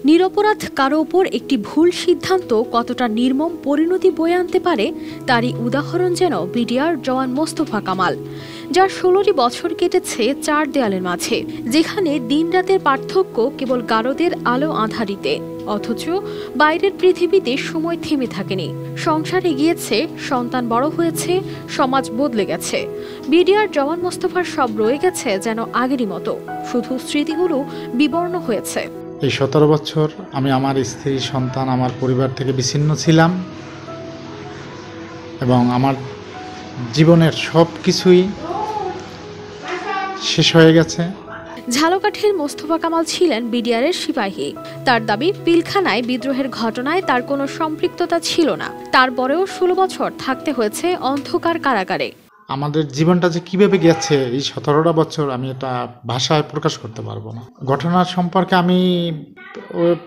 নিরপরাধ কারো ওপর একটি ভুল সিদ্ধান্ত কতটা নির্মম পরিণতি বয়ে আনতে পারে তারই উদাহরণ যেন বিডিআর জওয়ান মোস্তফা কামাল, যার ১৬টি বছর কেটেছে চার দেয়ালের মাঝে, যেখানে দিনরাতের পার্থক্য কেবল গারদের আলো আঁধারিতে, অথচ বাইরের পৃথিবীতে সময় থেমে থাকেনি। সংসার এগিয়েছে, সন্তান বড় হয়েছে, সমাজ বদলে গেছে। বিডিআর জওয়ান মোস্তফার সব রয়ে গেছে যেন আগেরই মতো, শুধু স্মৃতিগুলো বিবর্ণ হয়েছে। এই ১৭ বছর আমি আমার স্ত্রী, সন্তান, আমার পরিবার থেকে বিচ্ছিন্ন ছিলাম এবং আমার জীবনের সব কিছুই শেষ হয়ে গেছে। ঝালকাঠির মোস্তফা কামাল ছিলেন বিডিআরের সিপাহী। তার দাবি, পিলখানায় বিদ্রোহের ঘটনায় তার কোনো সম্পৃক্ততা ছিল না। তারপরেও ১৬ বছর থাকতে হয়েছে অন্ধকার কারাগারে। আমাদের জীবনটা যে কিভাবে গেছে এই ১৭টা বছর আমি এটা ভাষায় প্রকাশ করতে পারবো না। ঘটনা সম্পর্কে আমি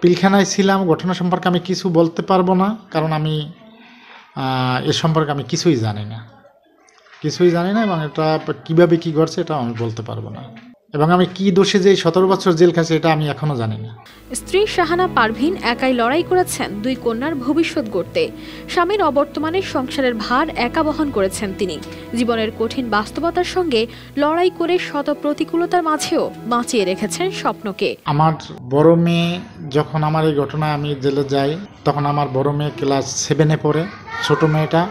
পিলখানায় ছিলাম, ঘটনা সম্পর্কে আমি কিছু বলতে পারবো না, কারণ আমি এ সম্পর্কে আমি কিছুই জানি না এবং এটা কিভাবে কি ঘটছে এটা আমি বলতে পারবো না, এবং আমি কি দোষে যে ১৭ বছর জেল খাচ্ছি এটা আমি এখনো জানি না। স্ত্রী শাহানা পারভিন একাই লড়াই করেছেন দুই কন্যার ভবিষ্যৎ গড়তে। স্বামীর অবর্তমানে সংসারের ভার একা বহন করেছেন তিনি। জীবনের কঠিন বাস্তবতার সঙ্গে লড়াই করে শত প্রতিকূলতার মাঝেও বাঁচিয়ে রেখেছেন স্বপ্নকে। আমার বড় মেয়ে যখন আমার এই ঘটনায় আমি জেলে যাই, তখন আমার বড় মেয়ে ক্লাস 7-এ পড়ে, ছোট মেয়েটা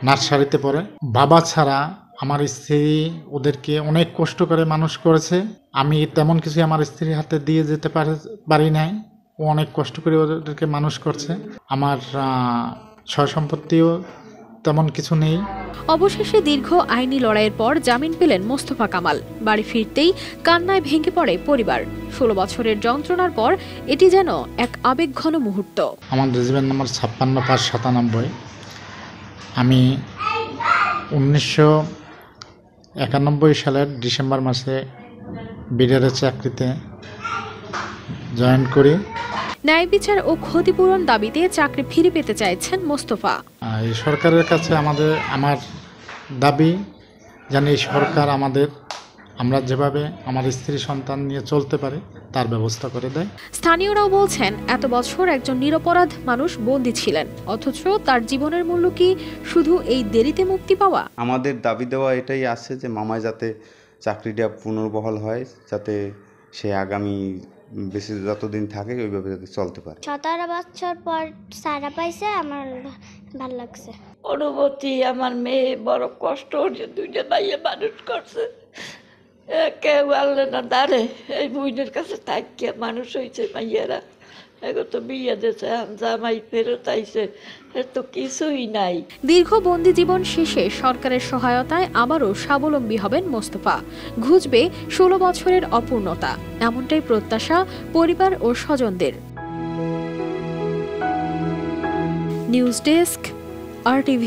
নার্সারিতে পড়ে। বাবা ছাড়া আমার স্ত্রী ওদেরকে অনেক কষ্ট করে মানুষ করেছে। আমি তেমন কিছু আমার স্ত্রীর হাতে দিয়ে যেতে পারি নাই। ও অনেক কষ্ট করে ওদেরকে মানুষ করছে। আমার সয় সম্পত্তিও তেমন কিছু নেই। অবশেষে দীর্ঘ আইনি লড়াইয়ের পর জামিন পেলেন মোস্তফা কামাল। বাড়ি ফিরতেই কান্নায় ভেঙে পড়ে পরিবার। ১৬ বছরের যন্ত্রণার পর এটি যেন এক আবেগঘন মুহূর্ত। আমার রেজিমেন্ট নাম্বার ৫৬/৫৯। আমি ১৯৯১ সালের ডিসেম্বর মাসে বিডিআরের চাকরিতে জয়েন করি। ন্যায় বিচার ও ক্ষতিপূরণ দাবিতে চাকরি ফিরে পেতে চাইছেন মোস্তফা। এই সরকারের কাছে আমার দাবি যেন এই সরকার আমরা যেভাবে আমার স্ত্রী সন্তান নিয়ে চলতে পারে তার ব্যবস্থা করে দেয়। স্থানীয়রাও বলছেন, এত বছর একজন নিরপরাধ মানুষ বন্দী ছিলেন, অথচ তার জীবনের মূল্য কি শুধু এই দেরিতে মুক্তি পাওয়া? আমাদের দাবি দেওয়া এটাই আছে যে মামায় যাতে চাকরিটা পুনর্বহাল হয়, যাতে সে আগামী বেশি যতদিন থাকে ওইভাবে যাতে চলতে পারে। ১৭ বছর পর সারা পাইছে, আমার ভালো লাগছে। অনুভূতি, আমার মেয়ে বড় কষ্ট হচ্ছে, দুইটা মাইয়া মানুষ করছে, কেউ আনলে না দাঁড়ে, এই বইনের কাছে থাকিয়ে মানুষ হয়েছে মাইয়েরা। এখন তো বিয়ে দিয়েছে, জামাই ফেরত আইছে, তো কিছুই নাই। দীর্ঘ বন্দি জীবন শেষে সরকারের সহায়তায় আবারও স্বাবলম্বী হবেন মোস্তফা। ঘুচবে ১৬ বছরের অপূর্ণতা, এমনটাই প্রত্যাশা পরিবার ও স্বজনদের। News desk, RTV।